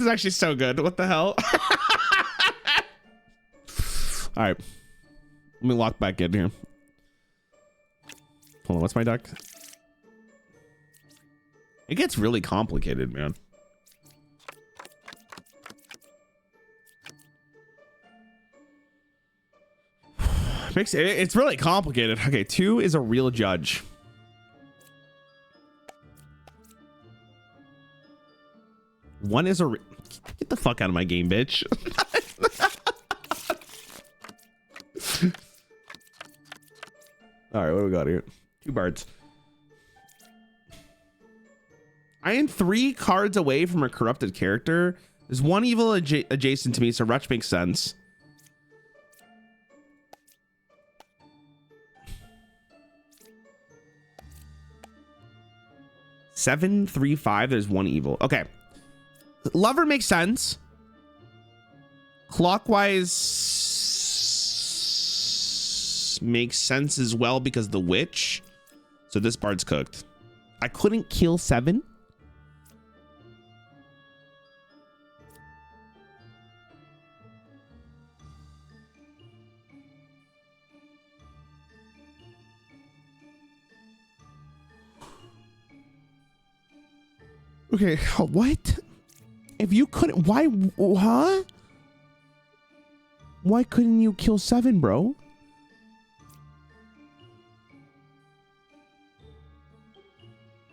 This is actually so good. What the hell? All right. Let me lock back in here. Hold on. What's my deck? It gets really complicated, man. It's really complicated. Okay, 2 is a real judge. One is a get the fuck out of my game, bitch. All right, what do we got here? 2 bards. I am 3 cards away from a corrupted character. There's 1 evil adjacent to me, so Retch makes sense. Seven, 3, 5. There's 1 evil. Okay. Lover makes sense. Clockwise makes sense as well because the witch. So this bard's cooked. I couldn't kill 7. Okay, what? If you couldn't, why, huh? Why couldn't you kill 7, bro?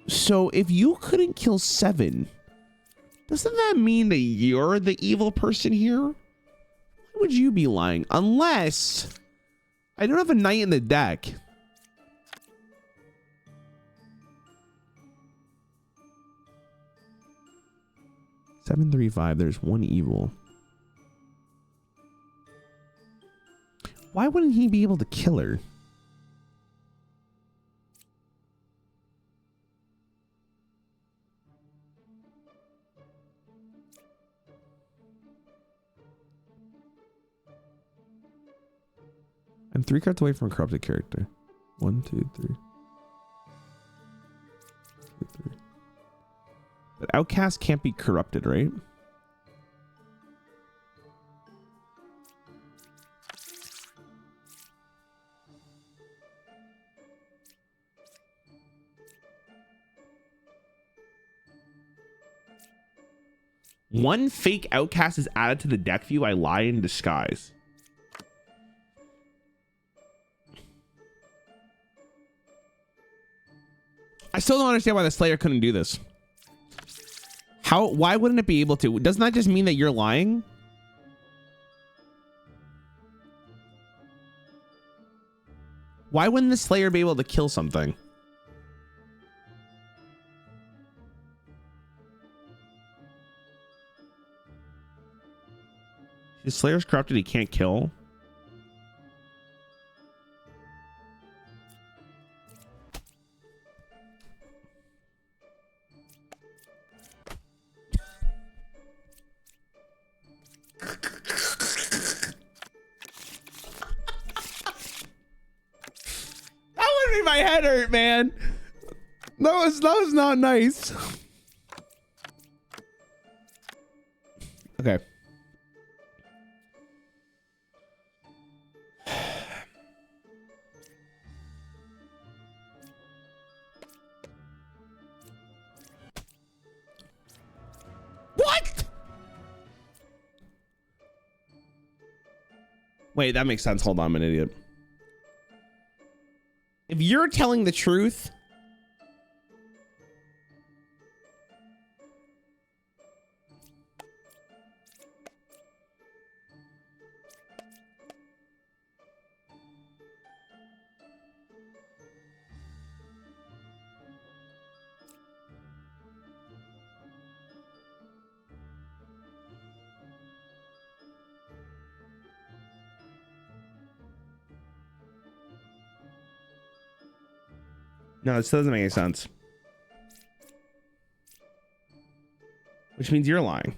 So if you couldn't kill 7, doesn't that mean that you're the evil person here? Why would you be lying? Unless I don't have a knight in the deck. Seven, 3, 5. There's 1 evil. Why wouldn't he be able to kill her? I'm 3 cards away from a corrupted character. 1, 2, 3. 2, 3. But outcast can't be corrupted, right? One fake outcast is added to the deck view. I lie in disguise. I still don't understand why the Slayer couldn't do this. How? Why wouldn't it be able to? Doesn't that just mean that you're lying? Why wouldn't the Slayer be able to kill something? The Slayer's corrupted, he can't kill. My head hurt, man. That was not nice. Okay. What? Wait, that makes sense. Hold on, I'm an idiot. If you're telling the truth, no, this doesn't make any sense. Which means you're lying.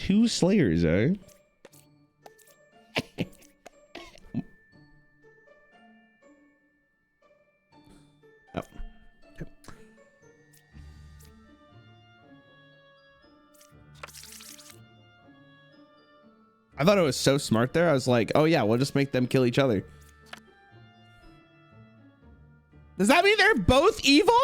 2 slayers, eh? Oh. Okay. I thought it was so smart there. I was like, oh yeah, we'll just make them kill each other. Does that mean they're both evil?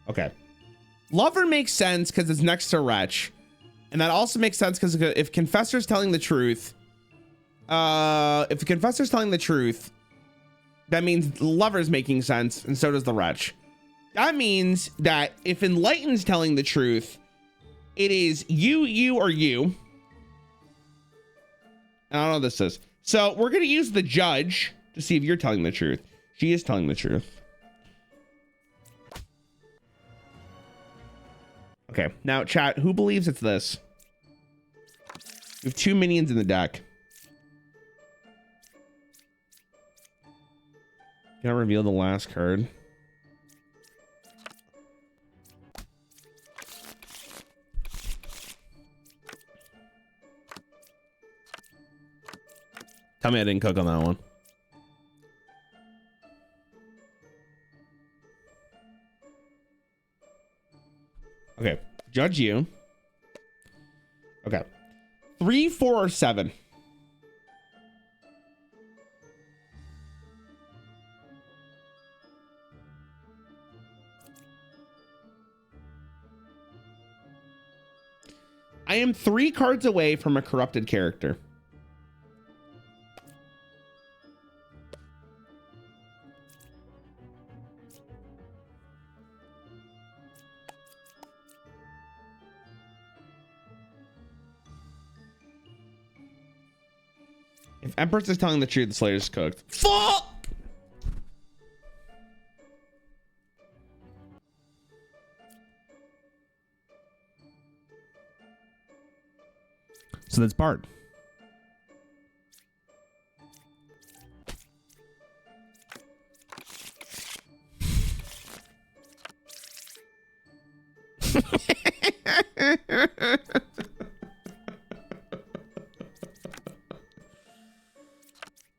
Okay. Lover makes sense because it's next to Wretch. And that also makes sense because if Confessor's telling the truth, if the Confessor's telling the truth, that means Lover's making sense, and so does the Wretch. That means that if Enlightened's telling the truth, it is you, or you. I don't know what this is. So we're going to use the judge to see if you're telling the truth. She is telling the truth. Okay, now chat, who believes it's this? We have 2 minions in the deck. Can I reveal the last card? Tell me I didn't cook on that one. Okay, judge you. Okay. 3, 4, or 7. I am 3 cards away from a corrupted character. If Empress is telling the truth, the Slayer's cooked. Fuck! So that's Bard.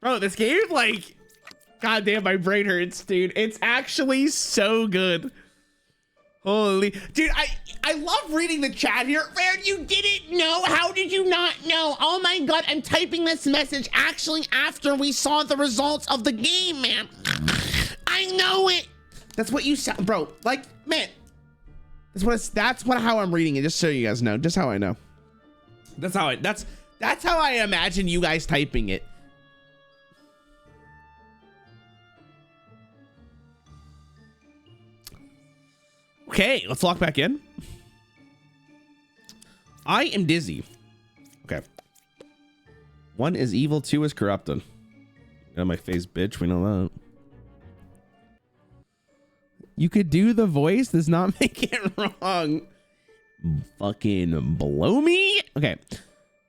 Bro, this game, like, goddamn, my brain hurts, dude. It's actually so good. Holy, dude, I love reading the chat here. Rare, you didn't know? How did you not know? Oh my God, I'm typing this message actually after we saw the results of the game, man. I know it. That's what you sound, bro. Like, man, that's how I'm reading it. Just so you guys know, just how I know. That's how I imagine you guys typing it. Okay, let's lock back in. I am dizzy. Okay. 1 is evil, 2 is corrupted. Get out my face, bitch. We know that. You could do the voice. Does not make it wrong. Fucking blow me. Okay.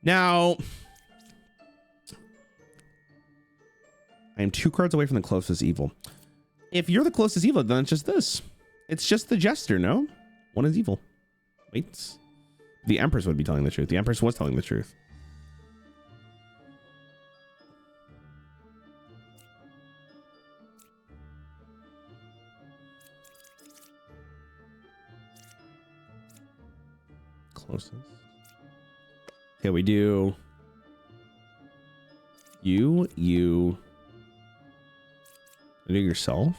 Now, I am 2 cards away from the closest evil. If you're the closest evil, then it's just this. It's just the Jester, no? 1 is evil. Wait. The Empress would be telling the truth. The Empress was telling the truth. Closest. Okay, we do you. You do yourself.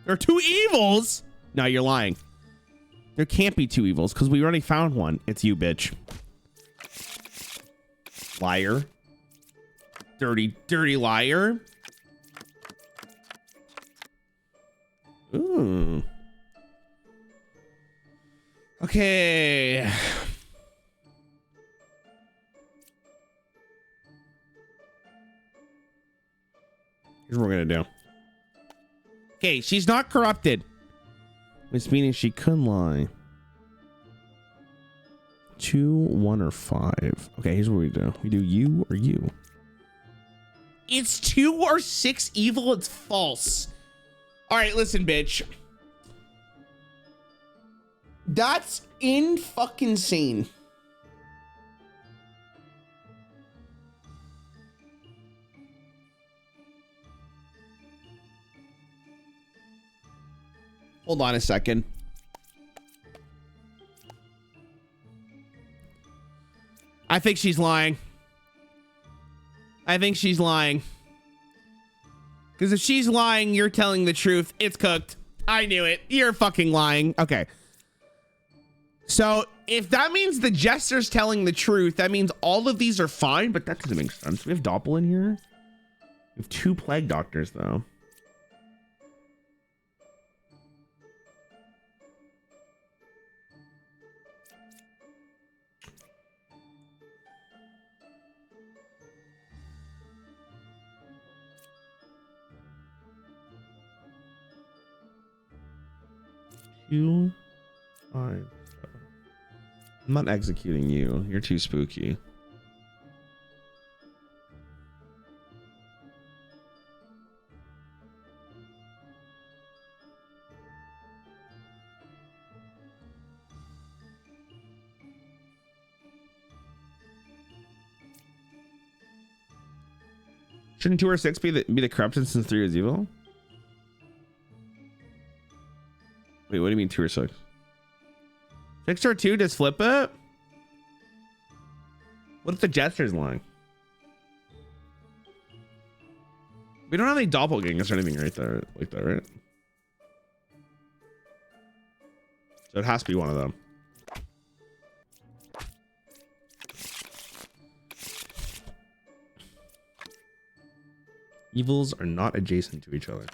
There are 2 evils. No, you're lying. There can't be 2 evils because we already found one. It's you, bitch. Liar. Dirty, dirty liar. Ooh. Okay. Here's what we're gonna do. Okay, she's not corrupted. Which meaning she could lie. 2, 1, or 5. Okay, here's what we do. We do you or you. It's 2 or 6 evil. It's false. All right, listen, bitch. That's fucking insane. Hold on a second. I think she's lying. I think she's lying. Because if she's lying, you're telling the truth. It's cooked. I knew it. You're fucking lying. Okay. So if that means the jester's telling the truth, that means all of these are fine, but that doesn't make sense. We have Doppel in here. We have 2 plague doctors, though. You, 5, 7. I'm not executing you. You're too spooky. Shouldn't 2 or 6 be the corruption since 3 is evil? Wait, what do you mean 2 or 6? 6 or 2, just flip it? What if the jester's lying? We don't have any doppelgangers or anything right there like that, right? So it has to be one of them. Evils are not adjacent to each other.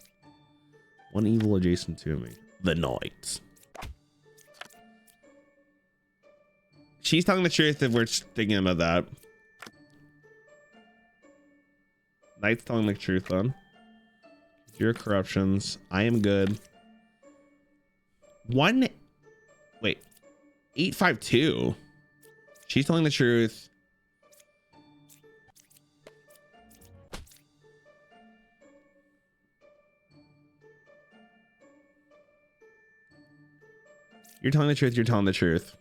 One evil adjacent to me. The Knights. She's telling the truth if we're thinking about that. Knight's telling the truth then. Your corruptions. I am good. 852. She's telling the truth. You're telling the truth. You're telling the truth.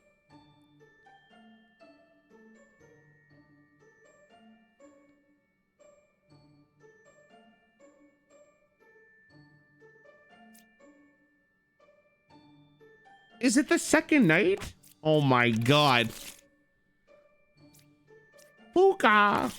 Is it the second night? Oh my god. Puka.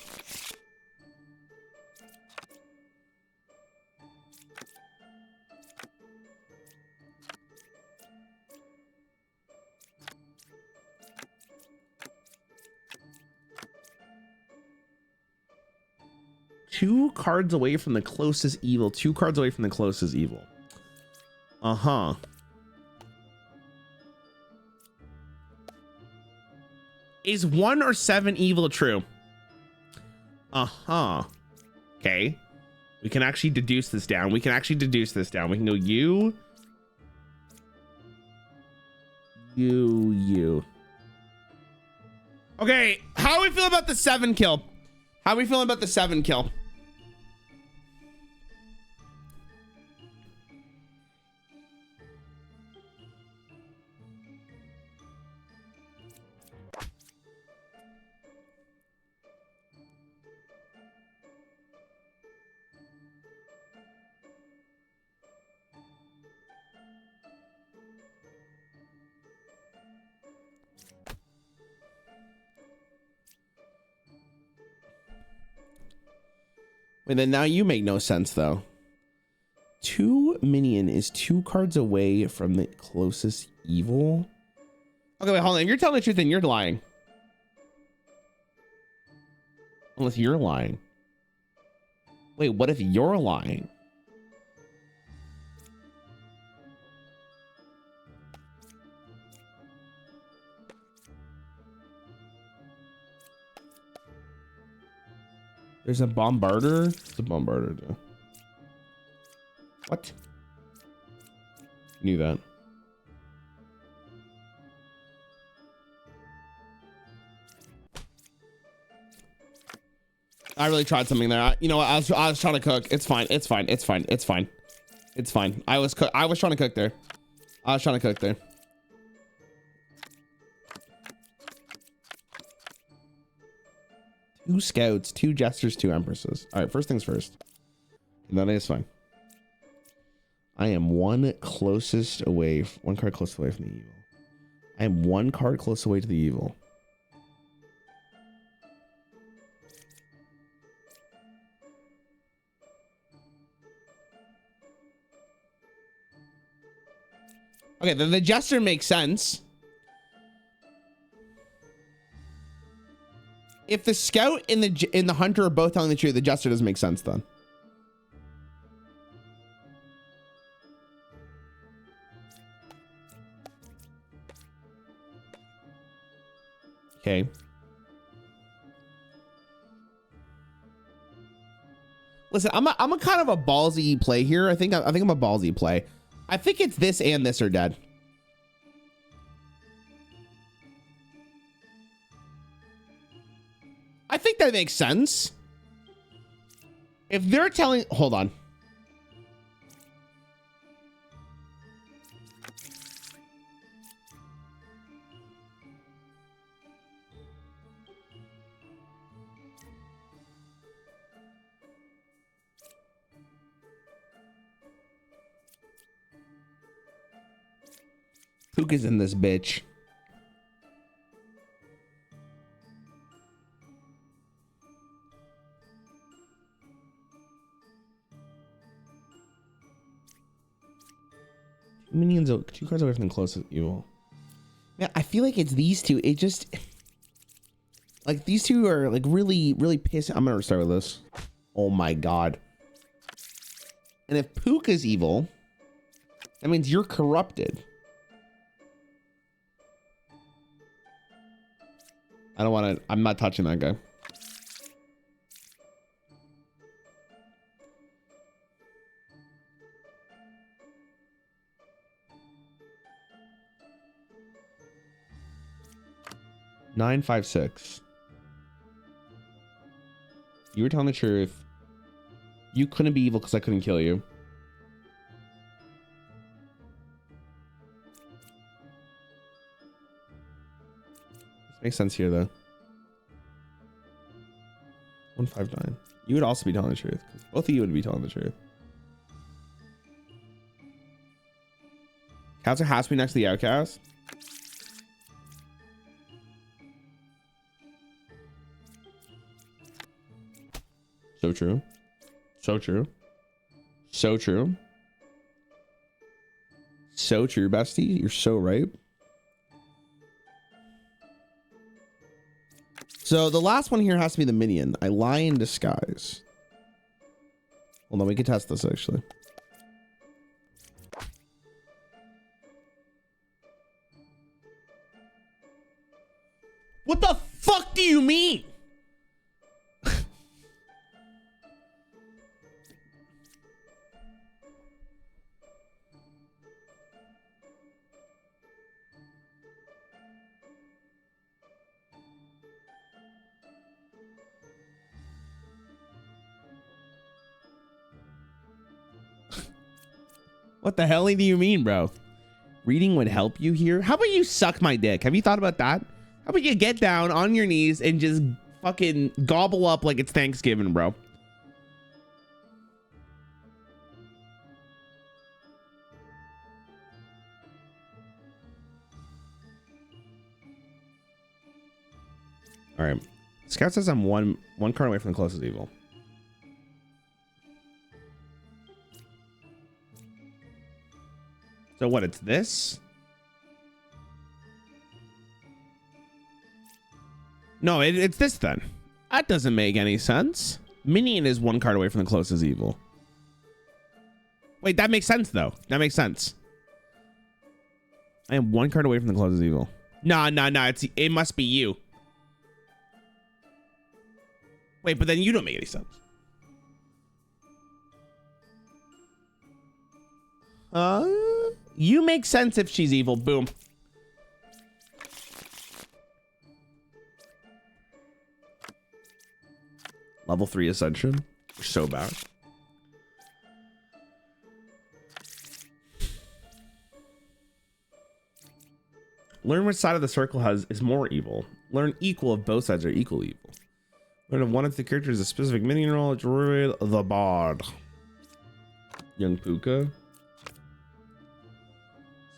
Two cards away from the closest evil. 2 cards away from the closest evil. Uh-huh. Is 1 or 7 evil true? Uh-huh. Okay. We can actually deduce this down. We can go you. Okay, how are we feeling about the 7 kill? How are we feeling about the 7 kill? Wait, then now you make no sense though. 2 minion is 2 cards away from the closest evil. Okay, wait, hold on. If you're telling the truth, then you're lying. Unless you're lying. Wait, what if you're lying? There's a bombarder. It's a bombarder, though. What? Knew that. I really tried something there. You know what? I was trying to cook. It's fine. It's fine. It's fine. It's fine. It's fine. I was trying to cook there. I was trying to cook there. Two scouts, two jesters, two empresses. All right, first things first. That is fine. I am one card closest away from the evil. I am one card close away to the evil. Okay, then the jester makes sense. If the scout and the hunter are both telling the truth, the jester doesn't make sense then. Okay. Listen, I'm a kind of a ballsy play here. I think I'm a ballsy play. I think it's this and this are dead. I think that makes sense. If they're telling, hold on. Puka's in this bitch. Minions, two cards away from the closest evil. Man, I feel like it's these two. It just, like, these two are like really pissed. I'm gonna start with this. Oh my god. And if Puka's evil, that means you're corrupted. I don't want to. I'm not touching that guy. Nine, 5, 6. You were telling the truth. You couldn't be evil because I couldn't kill you. This makes sense here, though. 1, 5, 9. You would also be telling the truth. Both of you would be telling the truth. Counselor has to be next to the outcast. So true. So true. So true. So true, bestie. You're so right. So the last one here has to be the minion. I lie in disguise. Hold on, we can test this actually. What the fuck do you mean? What the hell do you mean, bro? Reading would help you here? How about you suck my dick? Have you thought about that? How about you get down on your knees and just fucking gobble up like it's Thanksgiving, bro? All right. Scout says I'm one card away from the closest evil. So what, it's this? No, it's this then. That doesn't make any sense. Minion is one card away from the closest evil. Wait, that makes sense though. That makes sense. I am one card away from the closest evil. Nah, it must be you. Wait, but then you don't make any sense. You make sense if she's evil. Boom. Level 3 Ascension. So bad. Learn which side of the circle is more evil. Learn equal if both sides are equally evil. Learn if one of the characters is a specific minion role. Druid the Bard. Young Puka.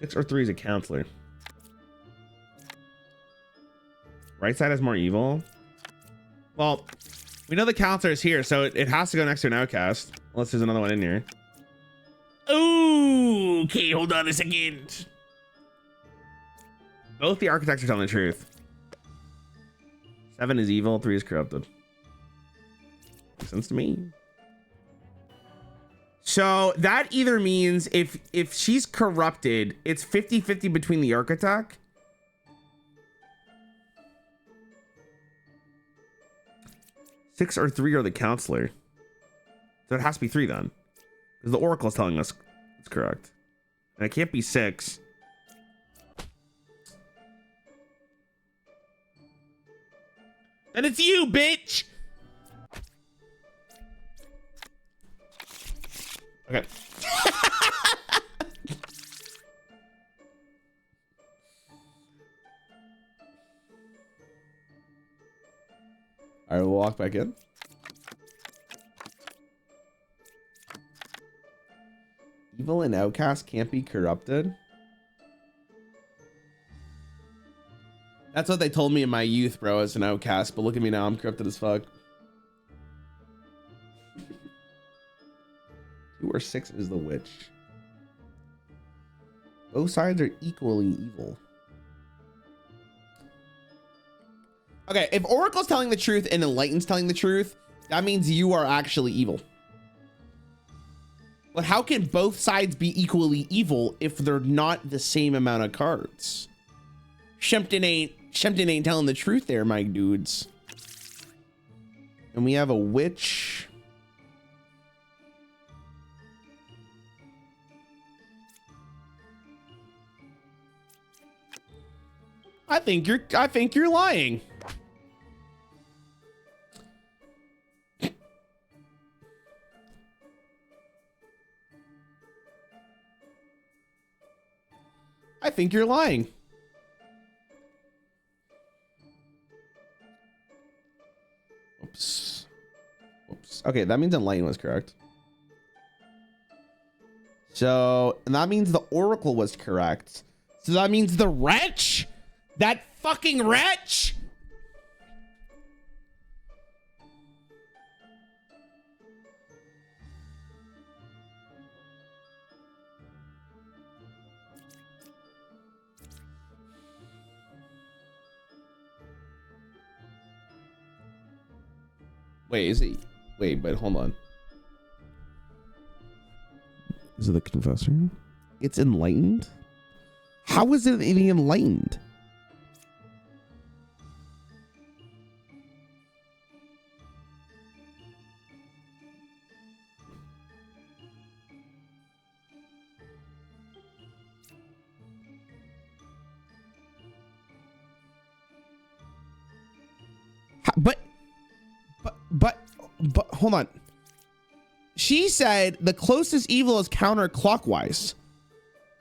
6 or 3 is a counselor. Right side is more evil. Well, we know the counselor is here, so it has to go next to an outcast. Unless there's another one in here. Ooh, okay, hold on a second. Both the architects are telling the truth. 7 is evil, 3 is corrupted. Makes sense to me. So that either means if she's corrupted, it's 50-50 between the architect. Six or 3 are the counselor. So it has to be 3 then. Because the Oracle is telling us it's correct. And it can't be 6. And it's you, bitch! Okay. All right, we'll walk back in. Evil and outcast can't be corrupted. That's what they told me in my youth, bro, as an outcast. But look at me now, I'm corrupted as fuck. 2 or 6 is the witch. Both sides are equally evil. Okay, if Oracle's telling the truth and Enlighten's telling the truth, that means you are actually evil. But how can both sides be equally evil if they're not the same amount of cards? Shempton ain't telling the truth there, my dudes. And we have a witch. I think you're lying. I think you're lying. Oops. Oops. Okay, that means Enlighten was correct. So, and that means the Oracle was correct. So that means the wretch? That fucking wretch? Wait, is it? Wait, but hold on. Is it the confessor? It's enlightened? How is it any enlightened? But hold on. She said the closest evil is counterclockwise.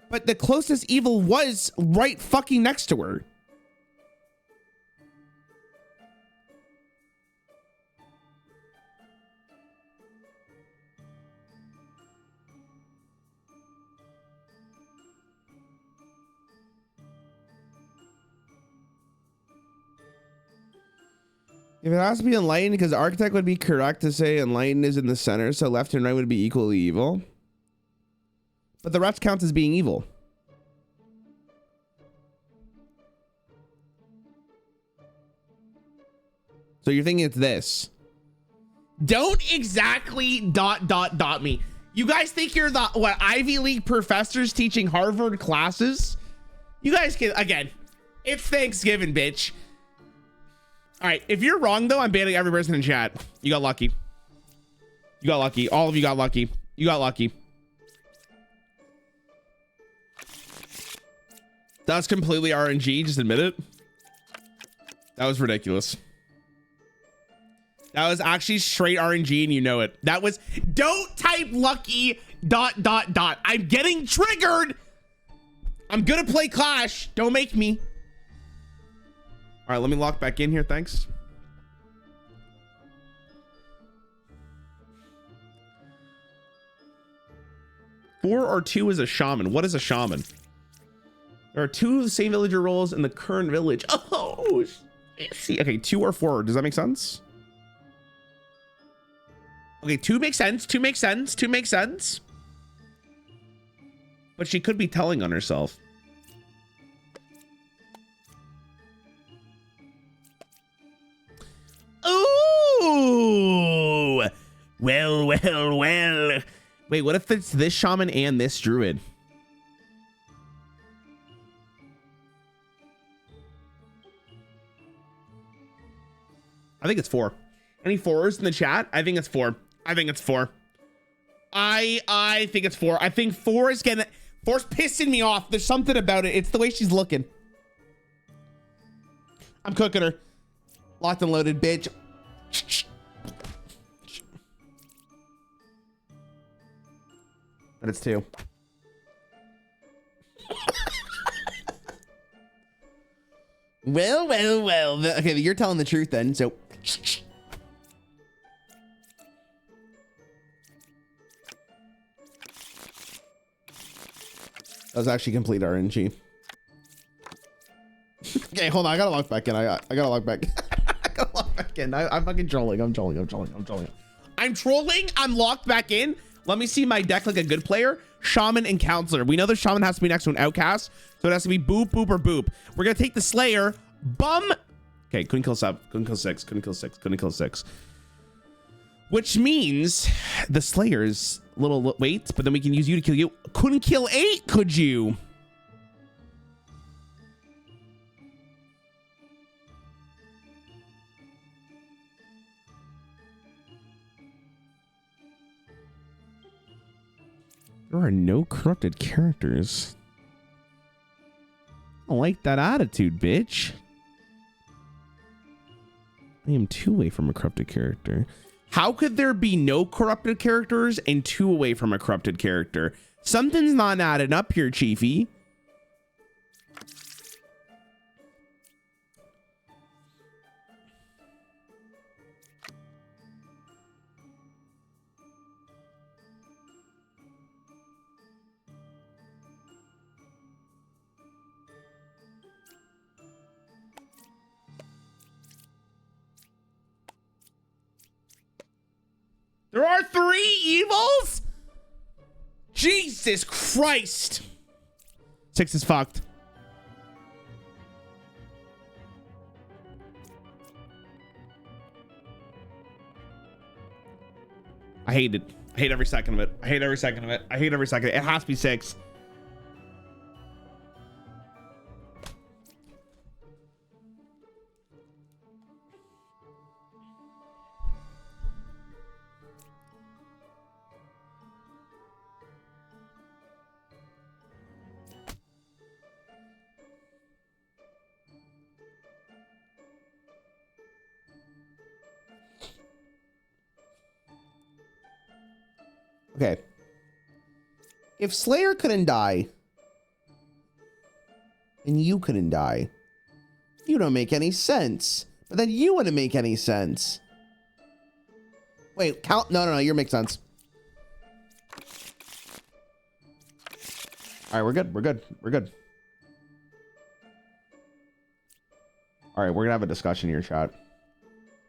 But the closest evil was right fucking next to her. If it has to be enlightened, because architect would be correct to say enlightened is in the center, so left and right would be equally evil. But the rest counts as being evil. So you're thinking it's this. Don't exactly ... me. You guys think you're the, what, Ivy League professors teaching Harvard classes? You guys can, again, it's Thanksgiving, bitch. All right, if you're wrong, though, I'm banning every person in chat. You got lucky. You got lucky. All of you got lucky. You got lucky. That's completely RNG. Just admit it. That was ridiculous. That was actually straight RNG and you know it. That was, don't type lucky ... I'm getting triggered. I'm gonna play Clash. Don't make me. All right, let me lock back in here. Thanks. Four or two is a shaman. What is a shaman? There are two of the same villager roles in the current village. Oh, see. Okay, 2 or 4. Does that make sense? Okay, 2 makes sense. 2 makes sense. 2 makes sense. But she could be telling on herself. Ooh. Well. Wait, what if it's this shaman and this druid? I think it's 4. Any 4s in the chat? I think it's 4. I think it's 4. I think it's 4. I think 4 is getting... 4's pissing me off. There's something about it. It's the way she's looking. I'm cooking her. Locked and loaded, bitch. But it's 2. Well. Okay, you're telling the truth then. So... That was actually complete RNG. Okay, hold on. I gotta log back in. I gotta log back. I gotta log back in. I'm fucking trolling. I'm trolling. I'm trolling. I'm locked back in. Let me see my deck like a good player. Shaman and Counselor. We know the Shaman has to be next to an Outcast, so it has to be boop, boop, or boop. We're gonna take the Slayer. Bum. Okay, couldn't kill 7. Couldn't kill 6. Couldn't kill 6. Couldn't kill 6. Which means the Slayer's little wait, but then we can use you to kill you. Couldn't kill 8, could you? There are no corrupted characters. I don't like that attitude, bitch. I am 2 away from a corrupted character. How could there be no corrupted characters and 2 away from a corrupted character? Something's not adding up here, Chiefy. There are 3 evils? Jesus Christ. 6 is fucked. I hate it. I hate every second of it. I hate every second of it. I hate every second. It has to be 6. Okay. If Slayer couldn't die, and you couldn't die, you don't make any sense. But then you wouldn't make any sense. Wait, count. No, you make sense. All right, we're good. All right, we're gonna have a discussion here, chat.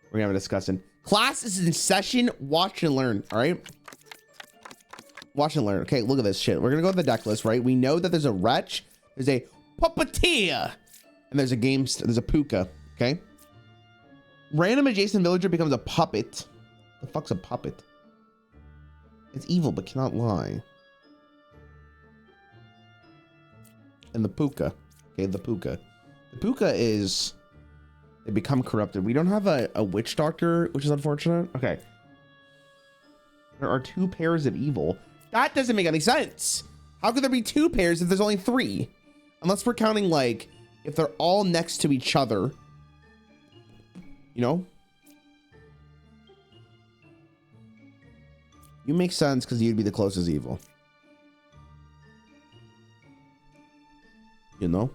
We're gonna have a discussion. Class is in session. Watch and learn. All right. Watch and learn. Okay, look at this shit. We're gonna go to the deck list, right? We know that there's a Wretch, there's a Puppeteer, and there's a there's a Puka. Okay. Random adjacent villager becomes a puppet. The fuck's a puppet? It's evil but cannot lie. And the Puka. Okay, the Puka. The Puka is... They become corrupted. We don't have a witch doctor, which is unfortunate. Okay. There are 2 pairs of evil. That doesn't make any sense. How could there be 2 pairs if there's only 3? Unless we're counting, like, if they're all next to each other. You know? You make sense because you'd be the closest evil. You know?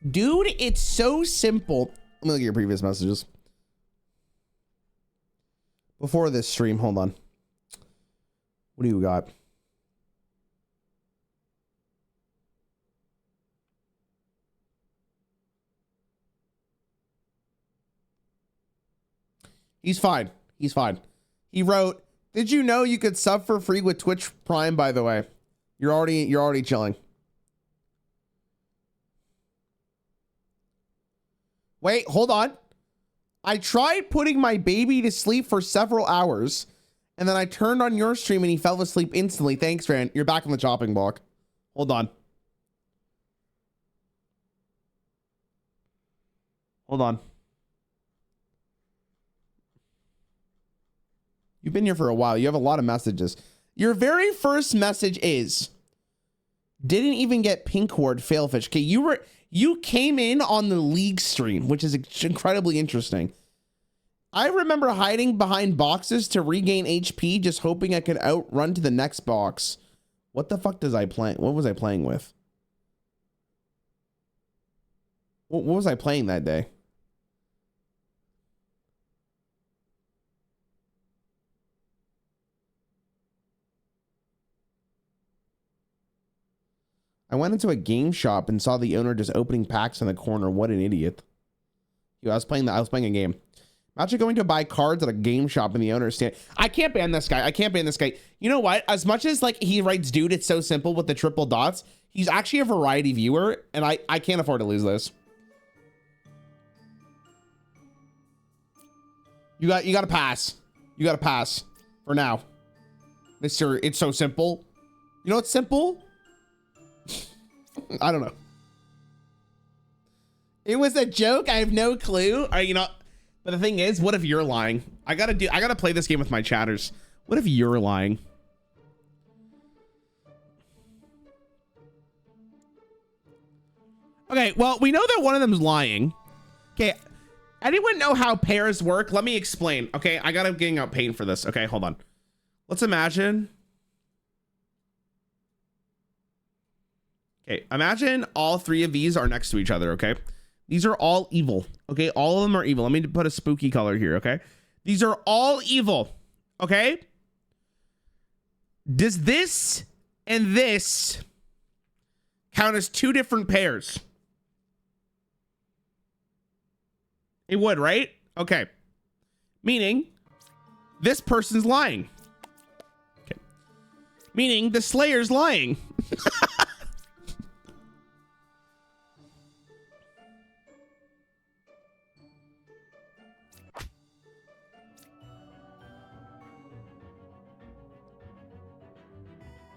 Dude, it's so simple. Let me look at your previous messages. Before this stream, hold on. What do you got? He's fine. He's fine. He wrote, "Did you know you could sub for free with Twitch Prime, by the way? You're already chilling." Wait, hold on. I tried putting my baby to sleep for several hours, and then I turned on your stream and he fell asleep instantly. Thanks, Rarran. You're back on the chopping block. Hold on. Hold on. You've been here for a while. You have a lot of messages. Your very first message is, "Didn't even get pink horde failfish." Okay, you came in on the league stream, which is incredibly interesting. I remember hiding behind boxes to regain HP, just hoping I could outrun to the next box. What the fuck does I play? What was I playing with? What was I playing that day? I went into a game shop and saw the owner just opening packs in the corner. What an idiot. I was playing a game. Imagine going to buy cards at a game shop and the owner stand. I can't ban this guy. I can't ban this guy. You know what? As much as like he writes, "Dude, it's so simple" with the triple dots, he's actually a variety viewer, and I can't afford to lose this. You got to pass. You got to pass for now. Mr. It's so simple. You know what's simple? I don't know. It was a joke. I have no clue. You know, but the thing is, what if you're lying? I gotta play this game with my chatters. What if you're lying? Okay, well, we know that one of them's lying. Okay, anyone know how pairs work? Let me explain. Okay, I gotta getting out pain for this. Okay, hold on. Let's imagine. Okay, imagine all three of these are next to each other, okay? These are all evil, okay? All of them are evil. Let me put a spooky color here, okay? These are all evil, okay? Does this and this count as two different pairs? It would, right? Okay. Meaning, this person's lying. Okay. Meaning, the Slayer's lying.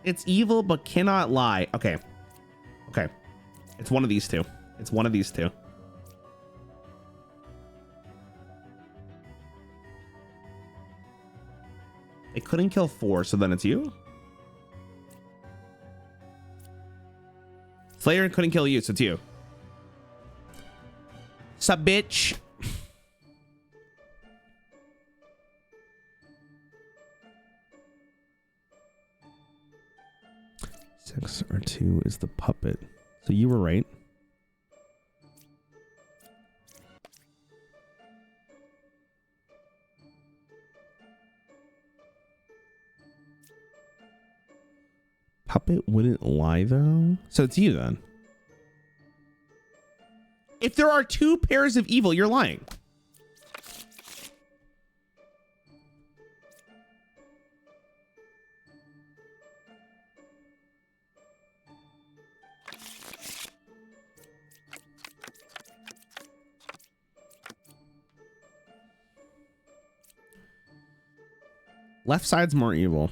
It's evil, but cannot lie. Okay. Okay. It's one of these two. It's one of these two. It couldn't kill 4, so then it's you? Slayer couldn't kill you, so it's you. Sup, bitch? Or 2 is the puppet. So you were right. Puppet wouldn't lie though. So it's you then. If there are two pairs of evil, you're lying. Left side's more evil.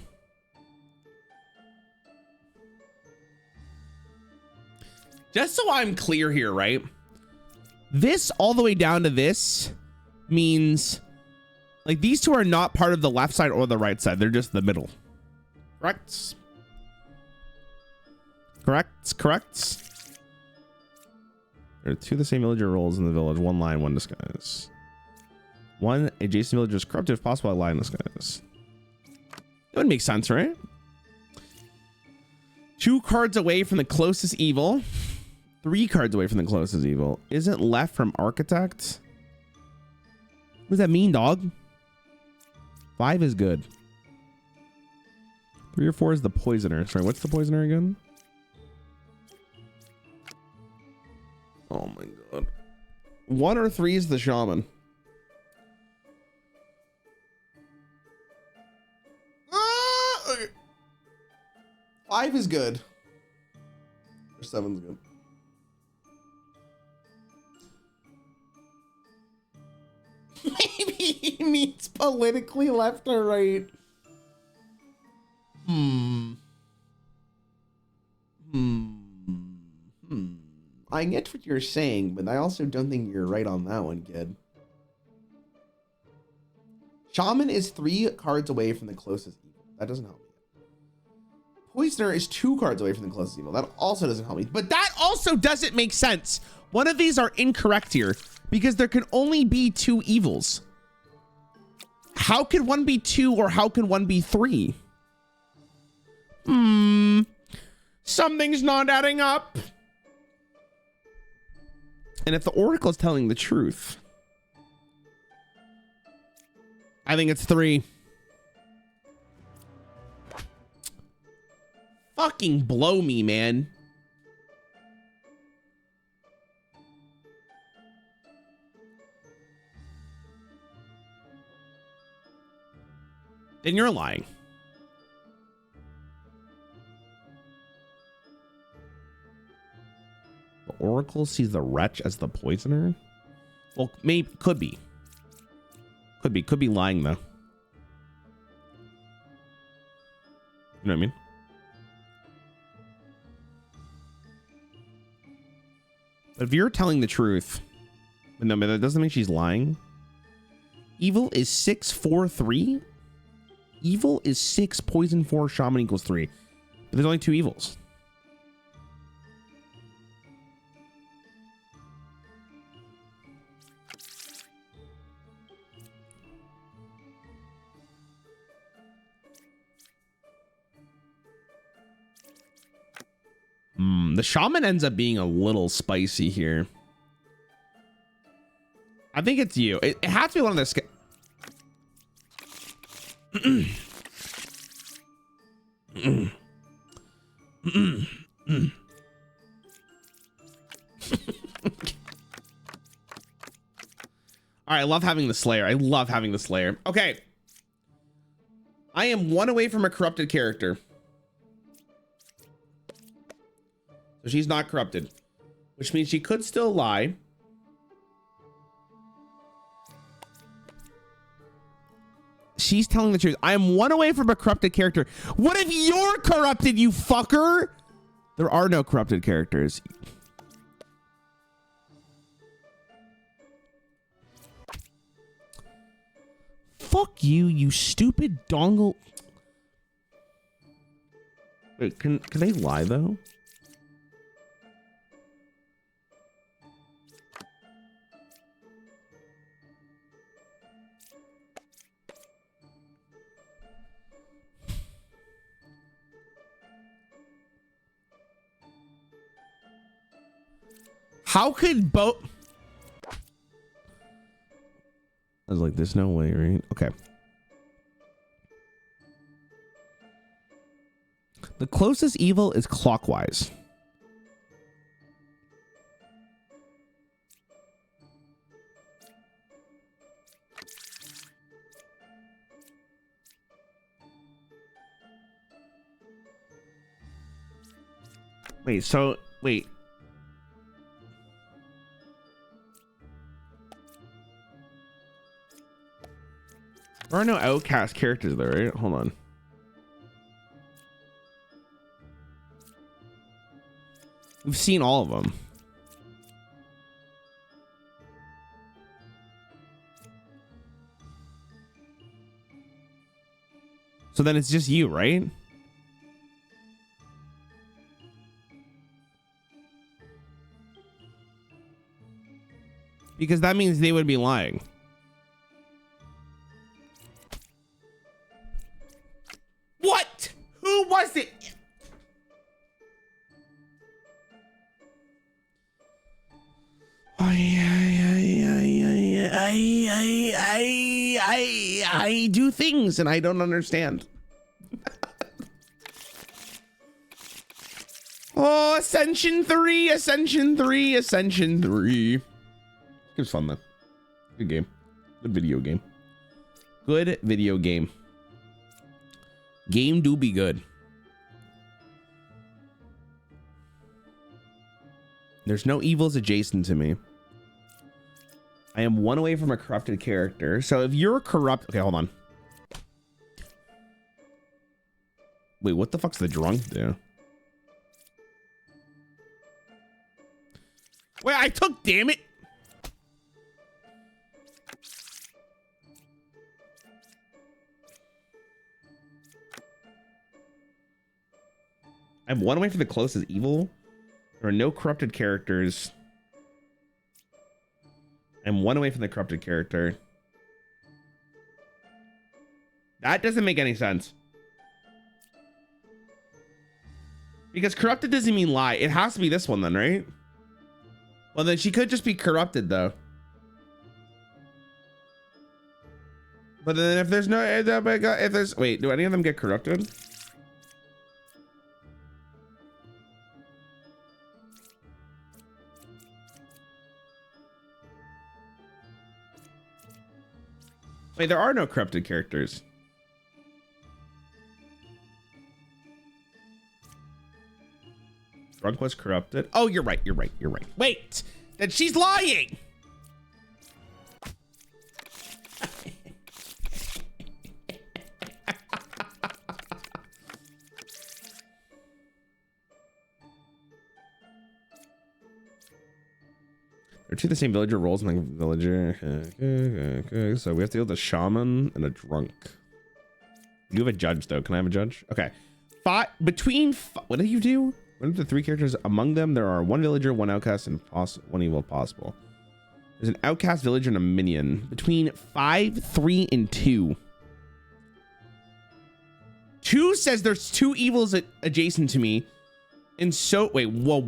Just so I'm clear here, right? This all the way down to this means like these two are not part of the left side or the right side. They're just the middle. Correct? Correct. Correct. There are 2 of the same villager roles in the village. 1 lie and 1 disguise. 1 adjacent villager is corrupted if possible. I lie in disguise. That would make sense, right? 2 cards away from the closest evil. 3 cards away from the closest evil. Isn't left from architect. What does that mean, dog? 5 is good. 3 or 4 is the poisoner. Sorry, what's the poisoner again? Oh my god. 1 or 3 is the shaman. Okay. 5 is good. Or 7's good. Maybe he means politically left or right. I get what you're saying, but I also don't think you're right on that one, kid. Shaman is 3 cards away from the closest evil. That doesn't help me. Poisoner is 2 cards away from the closest evil. That also doesn't help me. But that also doesn't make sense. One of these are incorrect here because there can only be 2 evils. How can one be 2 or how can one be 3? Something's not adding up. And if the Oracle is telling the truth, I think it's 3. Fucking blow me, man. Then you're lying. The Oracle sees the wretch as the poisoner? Well, maybe, could be. Could be lying, though. You know what I mean? But if you're telling the truth, but no, but that doesn't mean she's lying. Evil is 6, 4, 3. Evil is 6, poison 4, shaman equals 3. But there's only 2 evils. The shaman ends up being a little spicy here. I think it's you. It has to be one of the All right, I love having the Slayer. I love having the Slayer. Okay. I am 1 away from a corrupted character. So she's not corrupted, which means she could still lie. She's telling the truth. I am 1 away from a corrupted character. What if you're corrupted, you fucker? There are no corrupted characters. Fuck you, you stupid dongle. Wait, can they lie though? How could both? I was like, there's no way, right? Okay. The closest evil is clockwise. Wait, so, wait. There are no outcast characters there, right? Hold on. We've seen all of them. So then it's just you, right? because that means they would be lying. What? Who was it? I do things and I don't understand. Oh, Ascension 3, Ascension 3, Ascension 3. It was fun though. Good game. Good video game. Good video game. Game do be good. There's no evils adjacent to me. I am one away from a corrupted character. So if you're corrupt, okay, hold on. Wait, what the fuck's the drunk do? Wait, I took, damn it. I'm one away from the closest evil. There are no corrupted characters. I'm one away from the corrupted character. That doesn't make any sense. Because corrupted doesn't mean lie. It has to be this one then, right? Well, then she could just be corrupted though. But then if there's no, if there's, wait, do any of them get corrupted? Wait, there are no corrupted characters. Drunk was corrupted. Oh, you're right. You're right. You're right. Wait, then she's lying. They're two the same villager roles in the villager. Okay. So we have to deal with a shaman and a drunk. You have a judge though. Can I have a judge? Okay. What do you do? What are the three characters? Among them, there are one villager, one outcast, and one evil possible. There's an outcast villager and a minion. Between 5, 3, and 2. 2 says there's two evils adjacent to me. And so, wait, whoa,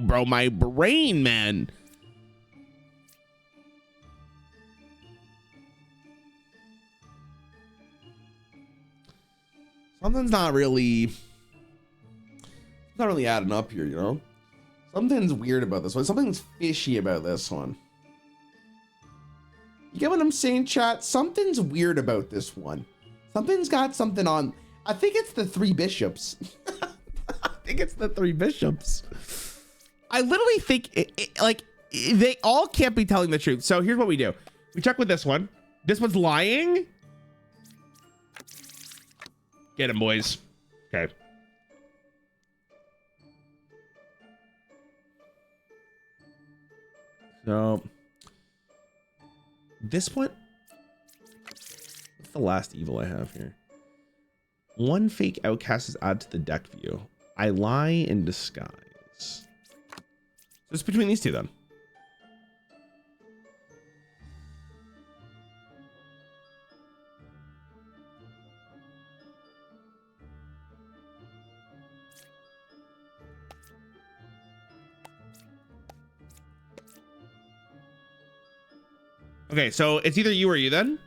bro, my brain, man. Something's not really adding up here, you know? Something's weird about this one. Something's fishy about this one. You get what I'm saying, chat? Something's weird about this one. Something's got something on. I think it's the 3 bishops. I think it's the 3 bishops. I literally think they all can't be telling the truth. So here's what we do. We check with this one. This one's lying. Get him, boys. Okay. So this one, what's the last evil I have here? One fake outcast is added to the deck view. I lie in disguise. So it's between these two then. Okay, so it's either you or you then.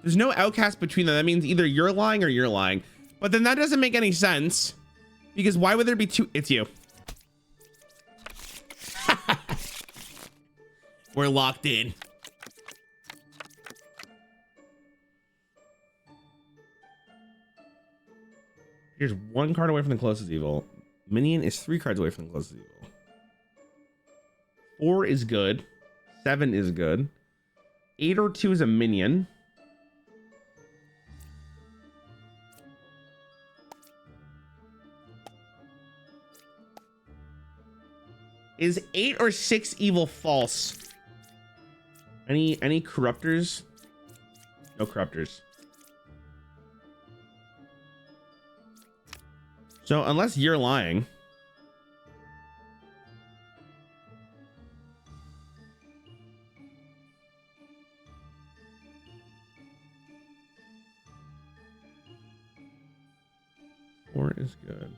There's no outcast between them. That means either you're lying or you're lying. But then that doesn't make any sense. Because why would there be two? It's you. We're locked in. Here's one card away from the closest evil. Minion is 3 cards away from the closest evil. 4 is good. 7 is good. 8 or 2 is a minion. Is 8 or 6 evil false? Any corruptors? No corruptors. So unless you're lying. Four is good.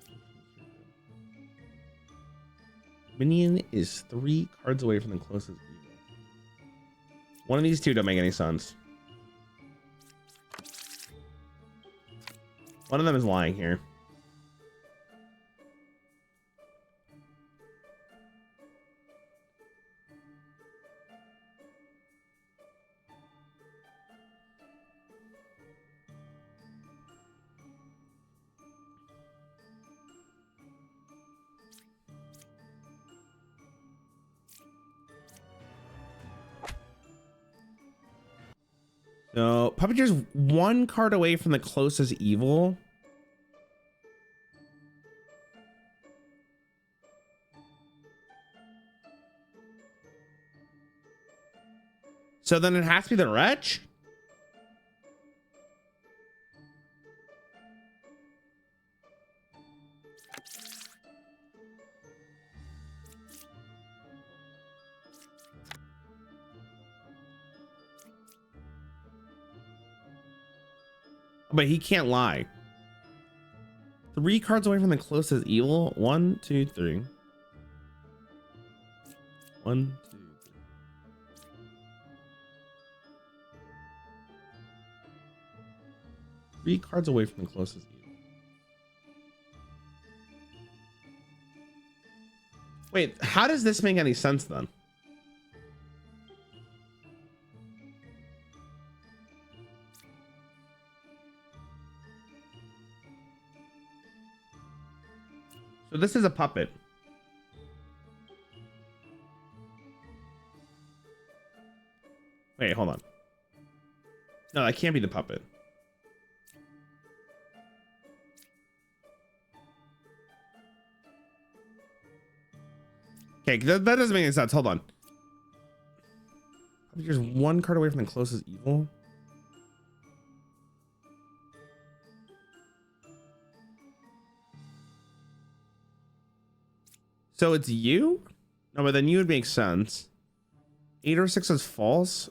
Minion is 3 cards away from the closest evil. One of these two don't make any sense. One of them is lying here. So Puppeteer's 1 card away from the closest evil. So then it has to be the wretch. But he can't lie. 3 cards away from the closest evil. 1, 2, 3. 1, 2, 3. Three cards away from the closest evil. Wait, how does this make any sense then? So this is a puppet. Wait, hold on. No, that can't be the puppet. Okay, that doesn't make any sense. Hold on. There's 1 card away from the closest evil. So it's you? No, but then you would make sense. 8 or 6 is false.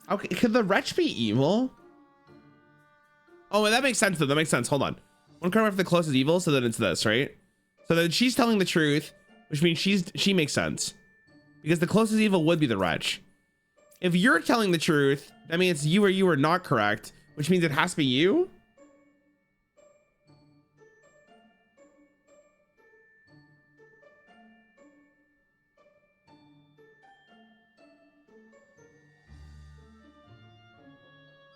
Okay, could the wretch be evil? Oh, that makes sense though. That makes sense. Hold on. 1 card away from the closest evil, so then it's this, right? So then she's telling the truth, which means she makes sense. Because the closest evil would be the wretch. If you're telling the truth, that means you are not correct, which means it has to be you.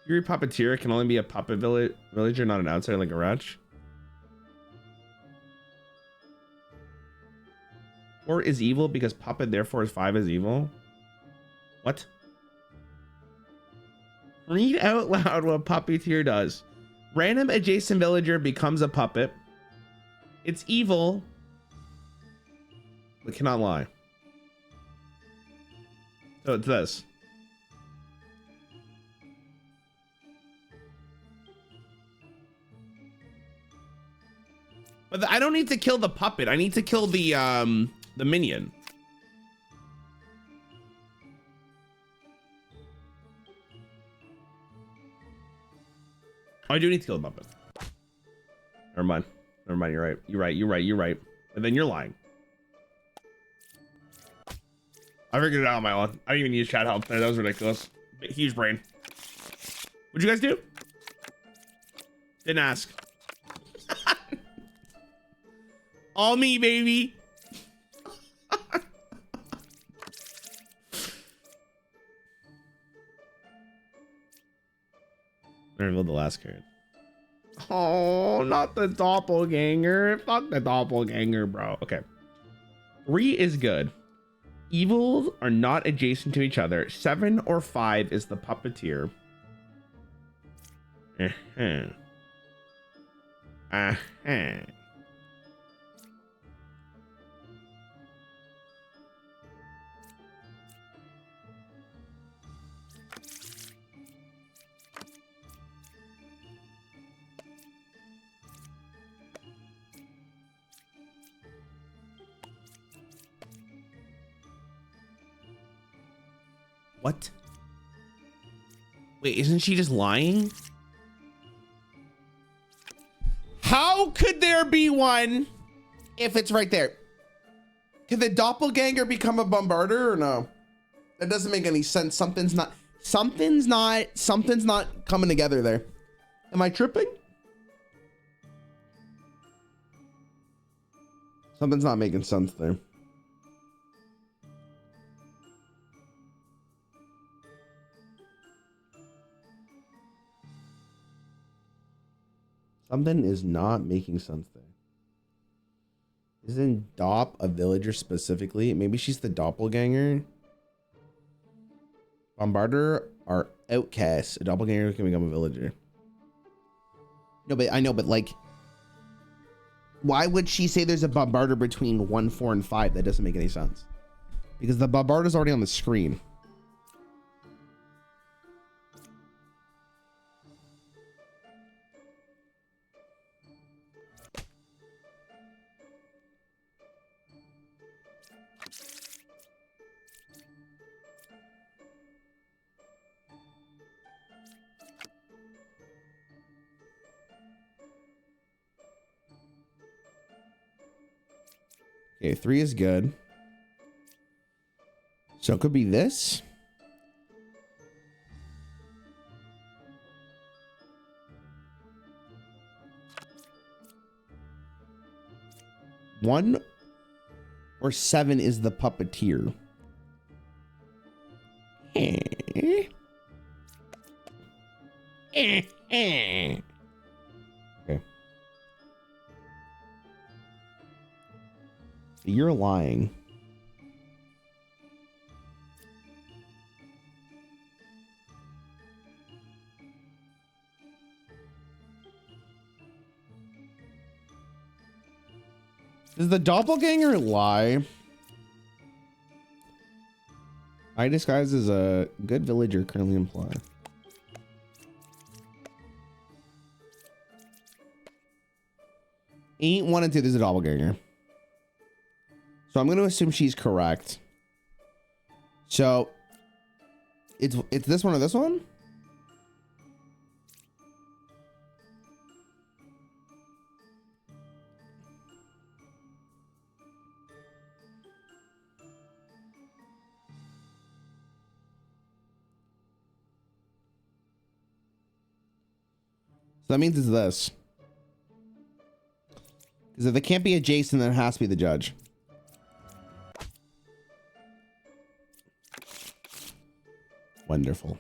Fury Puppeteer can only be a puppet villager, not an outsider like a wretch. 4 is evil because puppet, therefore is 5 is evil. What? Read out loud what Puppeteer does. Random adjacent villager becomes a puppet. It's evil, but cannot lie. So it's this. But I don't need to kill the puppet. I need to kill the minion. Oh, I do need to kill the puppet. Never mind. Never mind. You're right. You're right. And then you're lying. I figured it out on my own. I didn't even use chat help. That was ridiculous. Huge brain. What'd you guys do? Didn't ask. All me, baby. I revealed the last card. Oh, not the doppelganger. Fuck the doppelganger, bro. Okay. 3 is good. Evils are not adjacent to each other. 7 or 5 is the puppeteer. Uh-huh. Uh-huh. What? Wait, isn't she just lying? How could there be one if it's right there? Could the doppelganger become a bombarder or no? That doesn't make any sense. Something's not coming together there. Am I tripping? Something's not making sense there. Something is not making sense there. Isn't Dopp a villager specifically? Maybe she's the doppelganger. Bombarder are outcasts. A doppelganger can become a villager. No, but I know, but like, why would she say there's a bombarder between 1, 4, and 5? That doesn't make any sense. Because the bombarder's already on the screen. Okay, 3 is good. So it could be this. One or 7 is the puppeteer. Okay. You're lying. Does the doppelganger lie? I disguise as a good villager currently implied. Ain't 1 and 2, there's a doppelganger. So I'm going to assume she's correct. So it's this one or this one? So that means it's this. Because if it can't be adjacent, then it has to be the judge. Wonderful.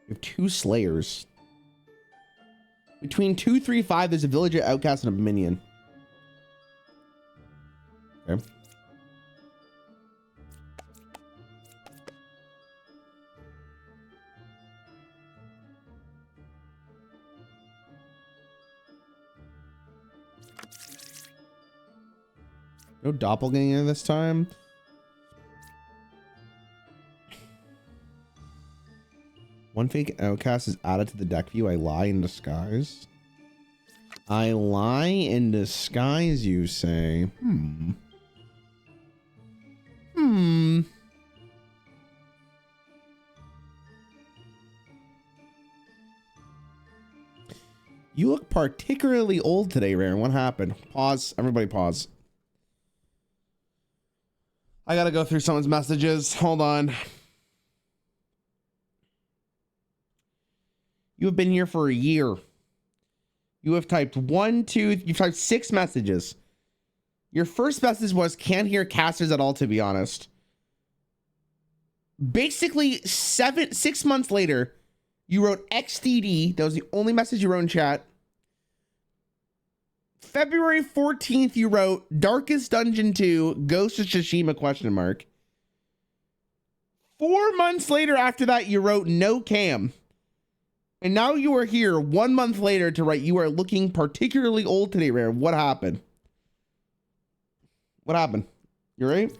We have 2 slayers. Between 2, 3, 5, there's a villager, outcast, and a minion. Okay. No doppelganger this time. One fake outcast is added to the deck view. I lie in disguise. I lie in disguise, you say. You look particularly old today, Rarran. What happened? Pause. Everybody pause. I gotta go through someone's messages. Hold on. You have been here for a year. You have typed 1, 2, you've typed 6 messages. Your first message was, can't hear casters at all, to be honest. Basically 6 months later, you wrote XDD. That was the only message you wrote in chat. February 14th, you wrote Darkest Dungeon 2, Ghost of Tsushima, question mark. 4 months later after that, you wrote no cam. And now you are here 1 month later to write you are looking particularly old today, Rare. What happened? What happened? You right?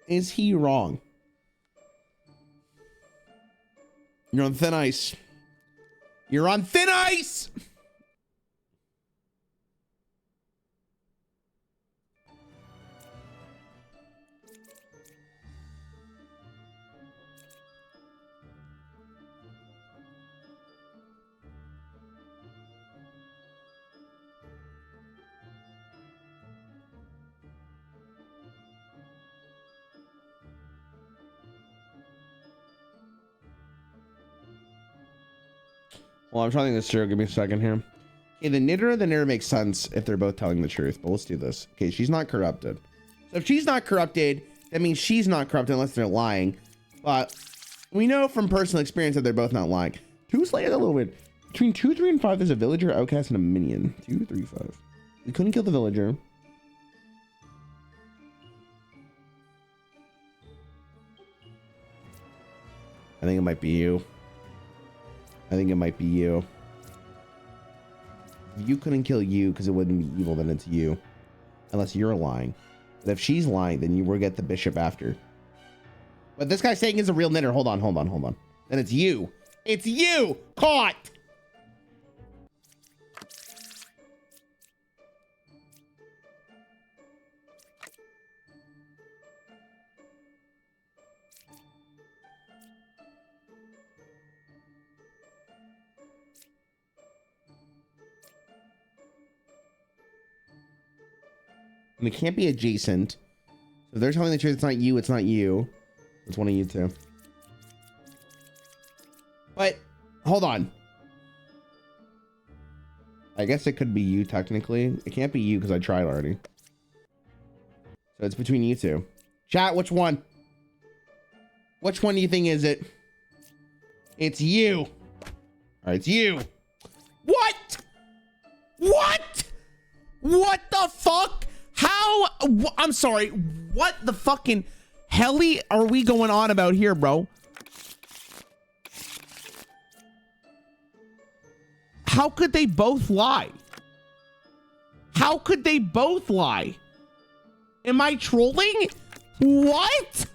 Is he wrong? You're on thin ice. You're on thin ice! Well, I'm trying to think this through. Give me a second here. Okay, the knitter makes sense if they're both telling the truth, but let's do this. Okay, she's not corrupted. So if she's not corrupted, that means she's not corrupted unless they're lying. But we know from personal experience that they're both not lying. 2 Slayer's a little weird. Between 2, 3, and 5, there's a villager, outcast, and a minion. 2, 3, 5. We couldn't kill the villager. I think it might be you. I think it might be you. If you couldn't kill you because it wouldn't be evil, then it's you. Unless you're lying. But if she's lying, then you will get the bishop after. But this guy's saying is a real knitter. Hold on. Then it's you. It's you! Caught! And it can't be adjacent. So if they're telling the truth, it's not you, it's not you. It's one of you two. But, hold on. I guess it could be you, technically. It can't be you, because I tried already. So it's between you two. Chat, which one? Which one do you think is it? It's you. Alright, it's you. What? What? What the fuck? How? I'm sorry. What the fucking helly are we going on about here, bro? How could they both lie? How could they both lie? Am I trolling? What?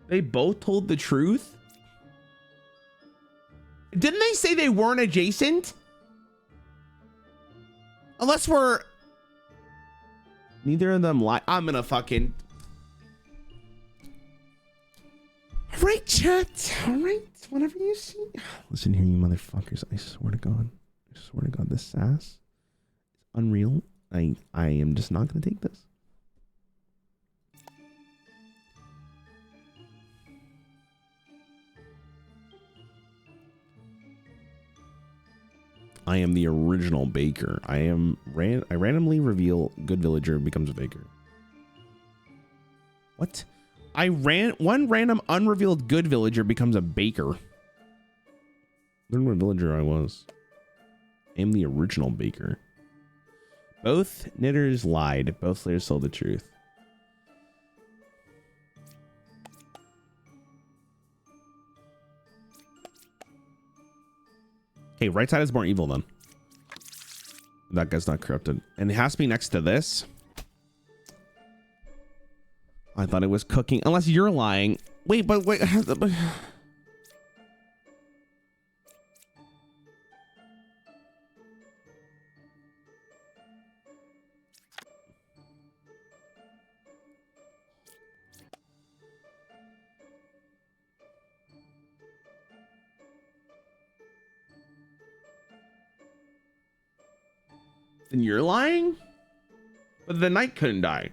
They both told the truth? Didn't they say they weren't adjacent? Unless we're... Neither of them lie. I'm gonna fucking... Alright, chat. Alright. Whatever you see. Listen here, you motherfuckers. I swear to God. I swear to God, this sass is unreal. I am just not gonna take this. I am the original baker. I randomly reveal good villager becomes a baker. What? One random unrevealed good villager becomes a baker. Learn what villager I was. I am the original baker. Both knitters lied. Both slayers told the truth. Okay, right side is more evil then. That guy's not corrupted. And it has to be next to this. I thought it was cooking. Unless you're lying. Wait, but wait. Then you're lying? But the knight couldn't die.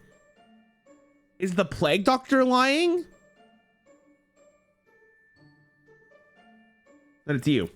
Is the plague doctor lying? Then it's you.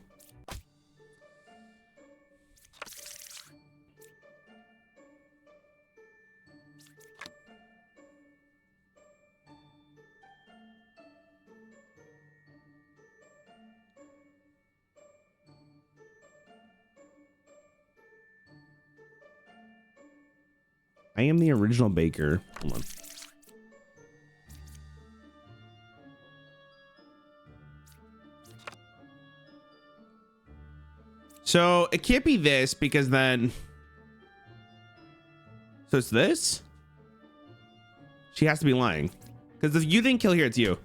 I am the original baker. Hold on. So it can't be this because then. So it's this? She has to be lying. Because if you didn't kill here, it's you.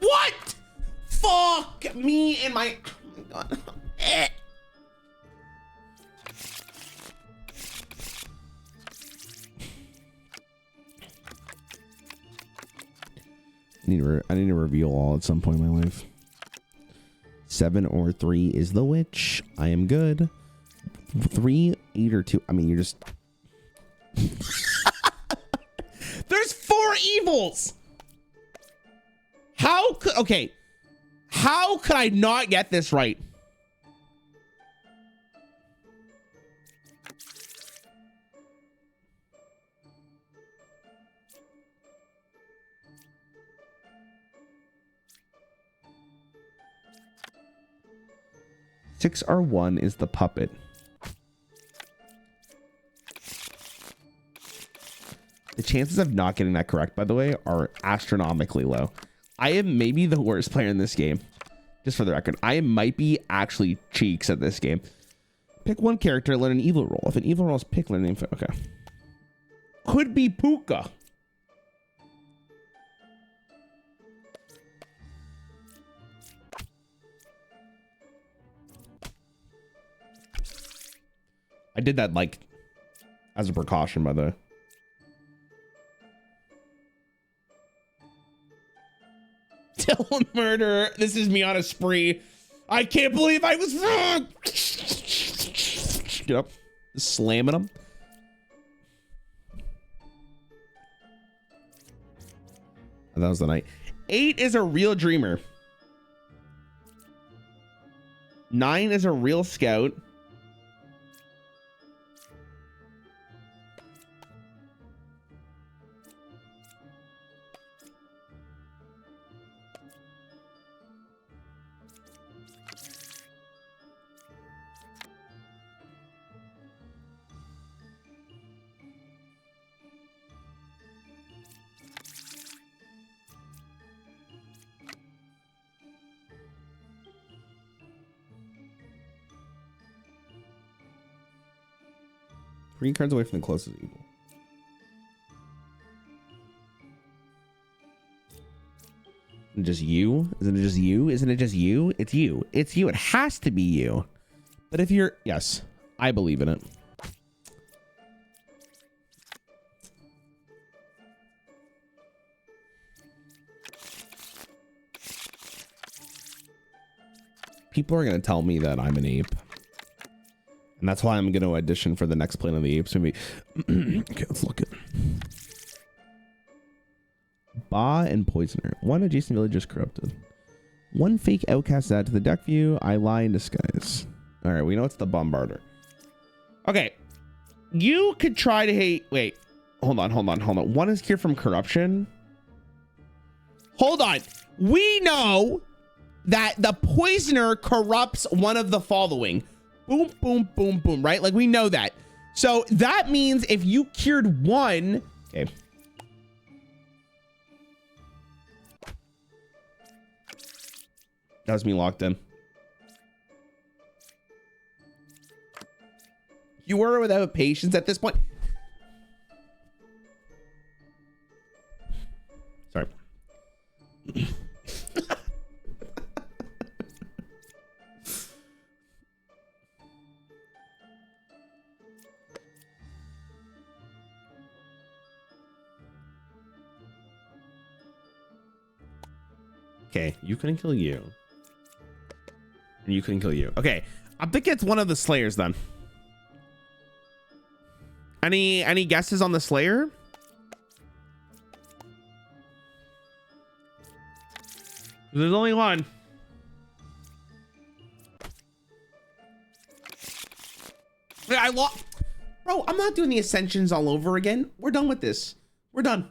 What? Fuck me and my. Oh my God. I need to reveal all at some point in my life. 7 or 3 is the witch. I am good. 3, 8, or 2. I mean, you're just. There's 4 evils. How could. Okay. How could I not get this right? Six R1 is the puppet. The chances of not getting that correct, by the way, are astronomically low. I am maybe the worst player in this game. Just for the record, I might be actually cheeks at this game. Pick one character, learn an evil role. If an evil role is picked, learn an info. Okay. Could be Puka. I did that like as a precaution, by the way. Dylan murderer. This is me on a spree. I can't believe I was wrong. Get up. Slamming them. And that was the night. 8 is a real dreamer. 9 is a real scout. Green cards away from the closest evil. Just you? Isn't it just you? Isn't it just you? It's you. It's you. It has to be you. But if you're... Yes, I believe in it. People are going to tell me that I'm an ape. And that's why I'm going to audition for the next Planet of the Apes movie. Okay, let's look at Ba and Poisoner. 1 adjacent village is corrupted. 1 fake outcast add to the deck view. I lie in disguise. All right, we know it's the Bombarder. Okay. You could try to hate... Wait. Hold on. 1 is cured from corruption. Hold on. We know that the Poisoner corrupts one of the following. Boom, boom, boom, boom, right? Like, we know that. So that means if you cured 1... Okay. That was me locked in. You are without patience at this point. Sorry. Okay, you couldn't kill you. And you couldn't kill you. Okay, I think it's one of the Slayers then. Any guesses on the Slayer? There's only one. I lost. Bro, I'm not doing the Ascensions all over again. We're done with this. We're done.